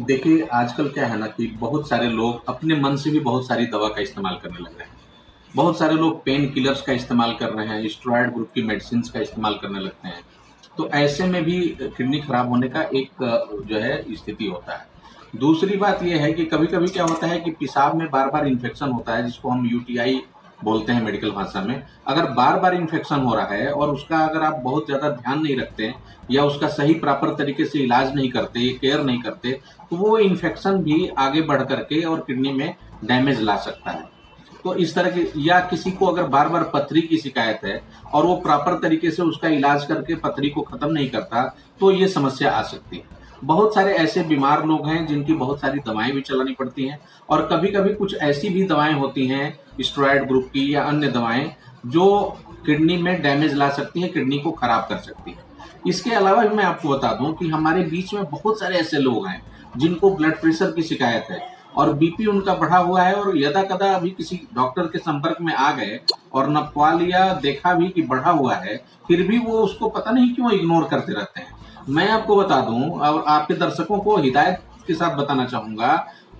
देखिए, आजकल क्या है ना कि बहुत सारे लोग अपने मन से भी बहुत सारी दवा का इस्तेमाल करने लग रहे हैं। बहुत सारे लोग पेन किलर्स का इस्तेमाल कर रहे हैं, स्टेरॉयड ग्रुप की मेडिसिन्स का इस्तेमाल करने लगते हैं। तो ऐसे में भी किडनी खराब होने का एक जो है स्थिति होता है। दूसरी बात ये है कि कभी-कभी क्या होता है कि पेशाब में बार-बार इन्फेक्शन होता है, जिसको हम यूटीआई बोलते हैं मेडिकल भाषा में। अगर बार-बार इन्फेक्शन हो रहा है और उसका अगर आप बहुत ज़्यादा ध्यान नहीं रखते हैं या उसका सही प्रॉपर तरीके से इलाज नहीं करते, केयर नहीं करते, तो वो इन्फेक्शन भी आगे बढ़ करके और किडनी में डैमेज ला सकता है। तो इस तरह के या किसी को अगर बार-बार पथरी की शिकायत है और वो प्रॉपर तरीके से उसका इलाज करके पथरी को खत्म नहीं करता, तो ये समस्या आ सकती है। बहुत सारे ऐसे बीमार लोग हैं जिनकी बहुत सारी दवाएँ भी चलानी पड़ती हैं और कभी-कभी कुछ ऐसी भी दवाएँ होती हैं, स्टेरॉयड ग्रुप की या अन्य दवाएँ, जो किडनी में डैमेज ला सकती हैं, किडनी को खराब कर सकती हैं। इसके अलावा भी मैं आपको बता दूँ कि हमारे बीच में बहुत सारे ऐसे लोग हैं, जिनको ब्लड प्रेशर की शिकायत है और बीपी उनका बढ़ा हुआ है और यदा-कदा अभी किसी डॉक्टर के संपर्क में आ गए और नपवा लिया, देखा भी कि बढ़ा हुआ है, फिर भी वो उसको पता नहीं क्यों इग्नोर करते रहते हैं। मैं आपको बता दूं और आपके दर्शकों को हिदायत के साथ बताना चाहूंगा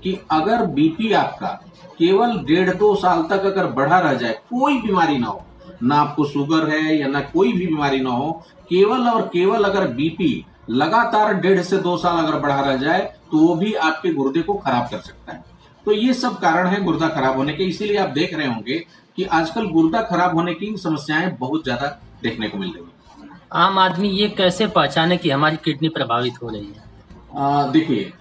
कि अगर बीपी आपका केवल 1.5-2 साल तक अगर बढ़ा रह जाए, कोई बीमारी ना हो, ना आपको शुगर है या ना कोई भी बीमारी ना हो, केवल और केवल अगर बीपी लगातार 1.5 से 2 साल अगर बढ़ा रह जाए, तो वो भी आपके गुर्दे को खराब कर सकता है। तो ये सब कारण है गुर्दा खराब होने के, इसीलिए आप देख रहे होंगे कि आजकल गुर्दा खराब होने की समस्याएं बहुत ज्यादा देखने को मिल रही है। आम आदमी ये कैसे पहचाने कि हमारी किडनी प्रभावित हो रही है? देखिए,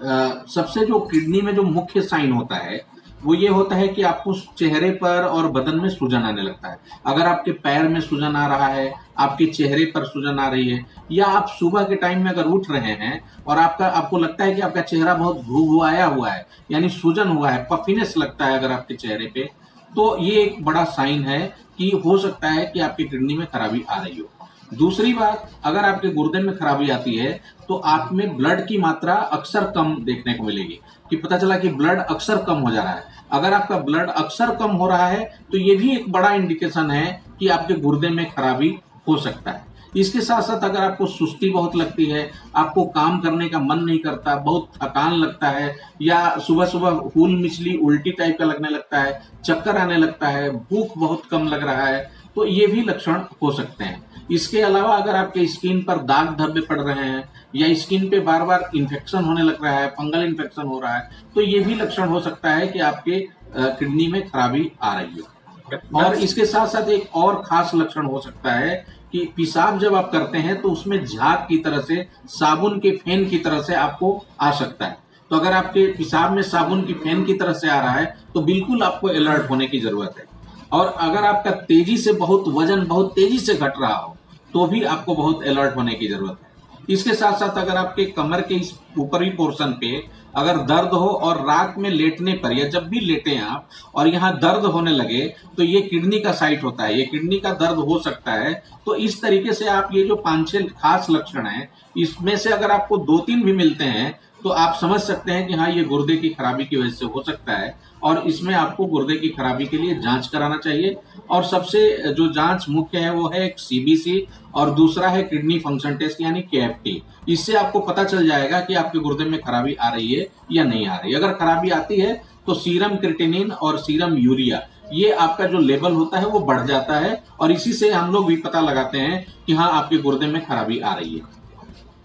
सबसे जो किडनी में जो मुख्य साइन होता है वो ये होता है कि आपको चेहरे पर और बदन में सूजन आने लगता है। अगर आपके पैर में सूजन आ रहा है, आपके चेहरे पर सूजन आ रही है या आप सुबह के टाइम में अगर उठ रहे हैं और आपको लगता है कि आपका चेहरा बहुत भुभुआया हुआ है, यानी सूजन हुआ है, पफिनेस लगता है अगर आपके चेहरे पे, तो ये एक बड़ा साइन है कि हो सकता है कि आपकी किडनी में खराबी आ रही हो। दूसरी बात, अगर आपके गुर्दे में खराबी आती है तो आप में ब्लड की मात्रा अक्सर कम देखने को मिलेगी, कि पता चला कि ब्लड अक्सर कम हो जा रहा है। अगर आपका ब्लड अक्सर कम हो रहा है तो ये भी एक बड़ा इंडिकेशन है कि आपके गुर्दे में खराबी हो सकता है। इसके साथ साथ अगर आपको सुस्ती बहुत लगती है, आपको काम करने का मन नहीं करता, बहुत थकान लगता है या सुबह सुबह हुल मिचली उल्टी टाइप का लगने लगता है, चक्कर आने लगता है, भूख बहुत कम लग रहा है, तो ये भी लक्षण हो सकते हैं। इसके अलावा अगर आपके स्किन पर दाग धब्बे पड़ रहे हैं या स्किन पे बार बार इन्फेक्शन होने लग रहा है, फंगल इन्फेक्शन हो रहा है, तो ये भी लक्षण हो सकता है कि आपके किडनी में खराबी आ रही है। और इसके साथ साथ एक और खास लक्षण हो सकता है कि पेशाब जब आप करते हैं तो उसमें झाग की तरह से, साबुन के फेन की तरह से आपको आ सकता है। तो अगर आपके पेशाब में साबुन की फेन की तरह से आ रहा है तो बिल्कुल आपको अलर्ट होने की जरूरत है। और अगर आपका तेजी से वजन बहुत तेजी से घट रहा हो तो भी आपको बहुत अलर्ट होने की जरूरत है। इसके साथ साथ अगर आपके कमर के इस ऊपरी पोर्शन पे अगर दर्द हो और रात में लेटने पर या जब भी लेटे आप और यहाँ दर्द होने लगे, तो ये किडनी का साइट होता है, ये किडनी का दर्द हो सकता है। तो इस तरीके से आप ये जो 5-6 खास लक्षण हैं, इसमें से अगर आपको 2-3 भी मिलते हैं तो आप समझ सकते हैं कि हाँ, ये गुर्दे की खराबी की वजह से हो सकता है और इसमें आपको गुर्दे की खराबी के लिए जांच कराना चाहिए। और सबसे जो जांच मुख्य है वो है एक सीबीसी और दूसरा है किडनी फंक्शन टेस्ट यानी केएफटी। इससे आपको पता चल जाएगा कि आपके गुर्दे में खराबी आ रही है या नहीं आ रही है। अगर खराबी आती है तो सीरम क्रिएटिनिन और सीरम यूरिया, ये आपका जो लेवल होता है वो बढ़ जाता है और इसी से हम लोग भी पता लगाते हैं कि हाँ, आपके गुर्दे में खराबी आ रही है।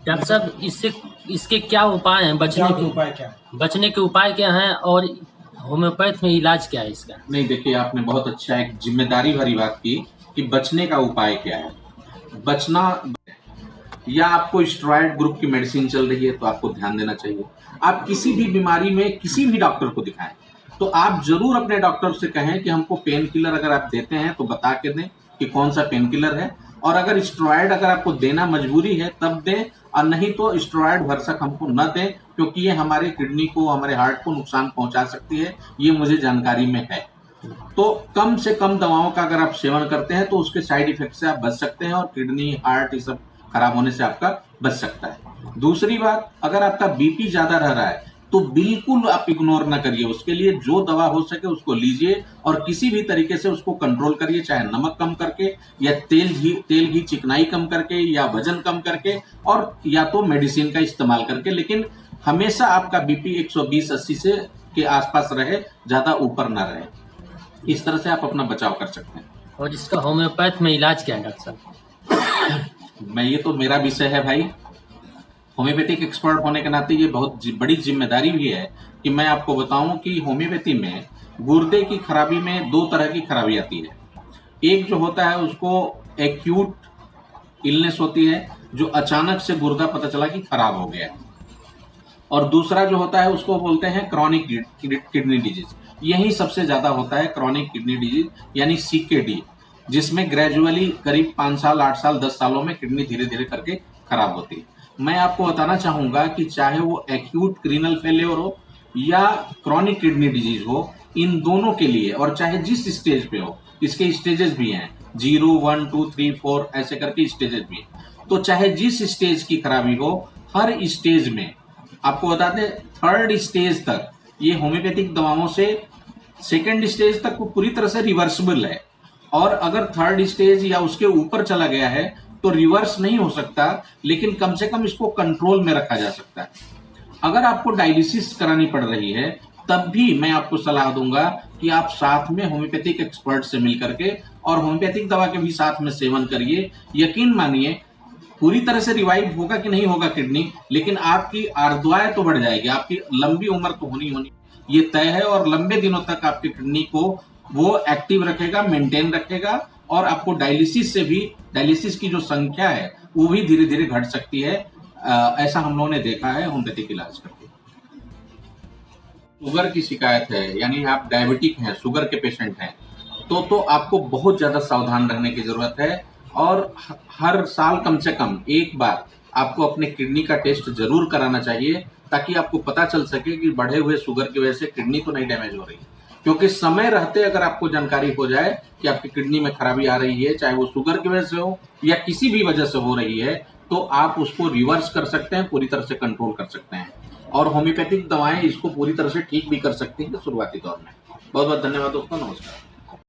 डॉक्टर साहब, इसके क्या उपाय हैं? बचने के उपाय क्या हैं और होम्योपैथ में इलाज क्या है इसका? नहीं, देखिए, आपने बहुत अच्छा एक जिम्मेदारी भरी बात की कि बचने का उपाय क्या है। बचना, या आपको स्टेरॉयड ग्रुप की मेडिसिन चल रही है तो आपको ध्यान देना चाहिए। आप किसी भी बीमारी में किसी भी डॉक्टर को दिखाएं तो आप जरूर अपने डॉक्टर से कहें कि हमको पेन किलर अगर आप देते हैं तो बता के दें कि कौन सा पेन किलर है, और अगर स्टेरॉयड अगर आपको देना मजबूरी है तब दें, और नहीं तो स्टेरॉयड भरसक हमको न दें, क्योंकि ये हमारे किडनी को, हमारे हार्ट को नुकसान पहुंचा सकती है, ये मुझे जानकारी में है। तो कम से कम दवाओं का अगर आप सेवन करते हैं तो उसके साइड इफेक्ट से आप बच सकते हैं और किडनी, हार्ट, ये सब खराब होने से आपका बच सकता है। दूसरी बात, अगर आपका बीपी ज्यादा रह रहा है तो बिल्कुल आप इग्नोर ना करिए, उसके लिए जो दवा हो सके उसको लीजिए और किसी भी तरीके से उसको कंट्रोल करिए, चाहे नमक कम करके या तेल घी चिकनाई कम करके या वजन कम करके और या तो मेडिसिन का इस्तेमाल करके। लेकिन हमेशा आपका बीपी 120-80 से के आसपास रहे, ज़्यादा ऊपर ना रहे। इस तरह से आप अपना बचाव कर सकते हैं। और इसका होम्योपैथ में इलाज क्या है डॉक्टर साहब? ये तो मेरा विषय है भाई। होम्योपैथिक एक्सपर्ट होने के नाते ये बहुत बड़ी जिम्मेदारी भी है कि मैं आपको बताऊं कि होम्योपैथी में गुर्दे की खराबी में 2 तरह की खराबी आती है। एक जो होता है उसको एक्यूट इलनेस होती है, जो अचानक से गुर्दा पता चला कि खराब हो गया है, और दूसरा जो होता है उसको बोलते हैं क्रॉनिक किडनी डिजीज। यही सबसे ज्यादा होता है, क्रॉनिक किडनी डिजीज यानी CKD, जिसमें ग्रेजुअली करीब 5 साल 8 साल 10 सालों में किडनी धीरे धीरे करके खराब होती है। मैं आपको बताना चाहूंगा कि चाहे वो एक्यूट रीनल फेलियर हो या क्रॉनिक किडनी डिजीज हो, इन दोनों के लिए, और चाहे जिस स्टेज पे हो, इसके स्टेजेस भी हैं 0, 1, 2, 3, 4 ऐसे करके स्टेजेस भी हैं। तो चाहे जिस स्टेज की खराबी हो, हर स्टेज में आपको बता दें 3rd स्टेज तक ये होम्योपैथिक दवाओं से 2nd स्टेज तक वो पूरी तरह से रिवर्सिबल है, और अगर 3rd स्टेज या उसके ऊपर चला गया है तो रिवर्स नहीं हो सकता, लेकिन कम से कम इसको कंट्रोल में रखा जा सकता है। अगर आपको डायलिसिस करानी पड़ रही है तब भी मैं आपको सलाह दूंगा कि आप साथ में होम्योपैथिक एक्सपर्ट से मिलकर के और होम्योपैथिक दवा के भी साथ में सेवन करिए। यकीन मानिए पूरी तरह से रिवाइव होगा कि नहीं होगा किडनी, लेकिन आपकी आर्द्वाएं तो बढ़ जाएगी, आपकी लंबी उम्र तो होनी ये तय है, और लंबे दिनों तक आपकी किडनी को वो एक्टिव रखेगा, मेंटेन रखेगा, और आपको डायलिसिस की जो संख्या है वो भी धीरे धीरे घट सकती है। ऐसा हम लोगों ने देखा है होम्योपैथिक इलाज करके। शुगर की शिकायत है, यानी आप डायबिटिक हैं, शुगर के पेशेंट हैं, तो आपको बहुत ज्यादा सावधान रहने की जरूरत है, और हर साल कम से कम एक बार आपको अपने किडनी का टेस्ट जरूर कराना चाहिए, ताकि आपको पता चल सके कि बढ़े हुए शुगर की वजह से किडनी तो नहीं डैमेज हो रही है। क्योंकि समय रहते अगर आपको जानकारी हो जाए कि आपकी किडनी में खराबी आ रही है, चाहे वो शुगर की वजह से हो या किसी भी वजह से हो रही है, तो आप उसको रिवर्स कर सकते हैं, पूरी तरह से कंट्रोल कर सकते हैं, और होम्योपैथिक दवाएं इसको पूरी तरह से ठीक भी कर सकती हैं शुरुआती दौर में। बहुत बहुत धन्यवाद दोस्तों, नमस्कार।